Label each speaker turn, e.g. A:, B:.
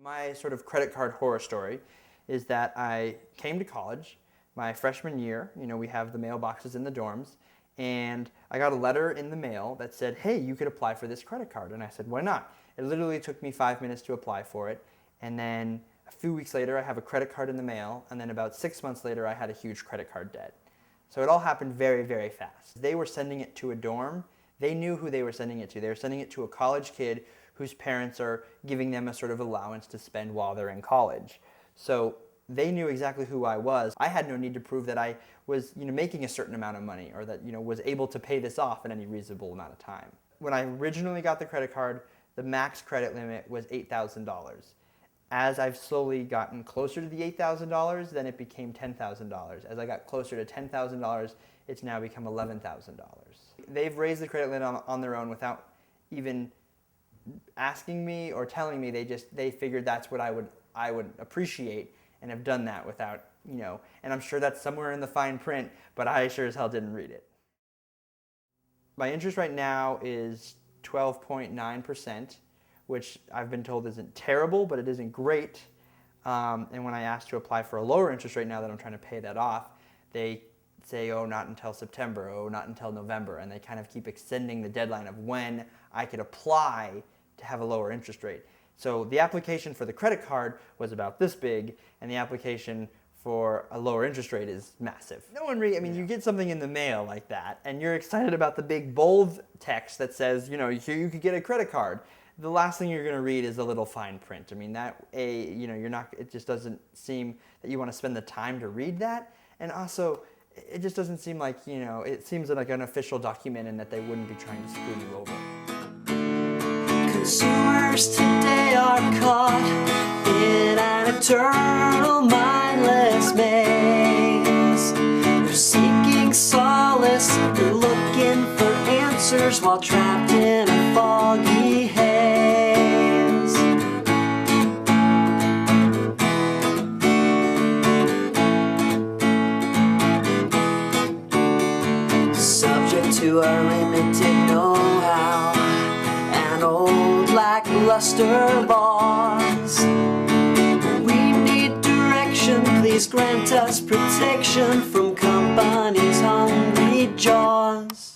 A: My sort of credit card horror story is that I came to college my freshman year. We have the mailboxes in the dorms, and I got a letter in the mail that said, hey, you could apply for this credit card. And I said, why not? It literally took me 5 minutes to apply for it. And then a few weeks later, I have a credit card in the mail. And then about 6 months later, I had a huge credit card debt. So it all happened very, very fast. They were sending it to a dorm. They knew who they were sending it to. They were sending it to a college kid whose parents are giving them a sort of allowance to spend while they're in college. So they knew exactly who I was. I had no need to prove that I was making a certain amount of money, or that was able to pay this off in any reasonable amount of time. When I originally got the credit card, the max credit limit was $8,000. As I've slowly gotten closer to the $8,000, then it became $10,000. As I got closer to $10,000, it's now become $11,000. They've raised the credit limit on their own without even asking me or telling me. They figured that's what I would appreciate, and have done that without, and I'm sure that's somewhere in the fine print, but I sure as hell didn't read it. My interest right now is 12.9%, which I've been told isn't terrible, but it isn't great. And when I asked to apply for a lower interest rate now that I'm trying to pay that off, they say, oh, not until September, oh, not until November, and they kind of keep extending the deadline of when I could apply to have a lower interest rate. So the application for the credit card was about this big, and the application for a lower interest rate is massive. No one you get something in the mail like that, and you're excited about the big bold text that says, here you could get a credit card. The last thing you're going to read is a little fine print. You're not. It just doesn't seem that you want to spend the time to read that, and also, it just doesn't seem like, it seems like an official document, and that they wouldn't be trying to screw you over.
B: Consumers today are caught in an eternal mindless maze. They're seeking solace, they're looking for answers while trapped in a foggy haze. Subject to our limited know-how and old lackluster bonds, we need direction. Please grant us protection from company's hungry jaws.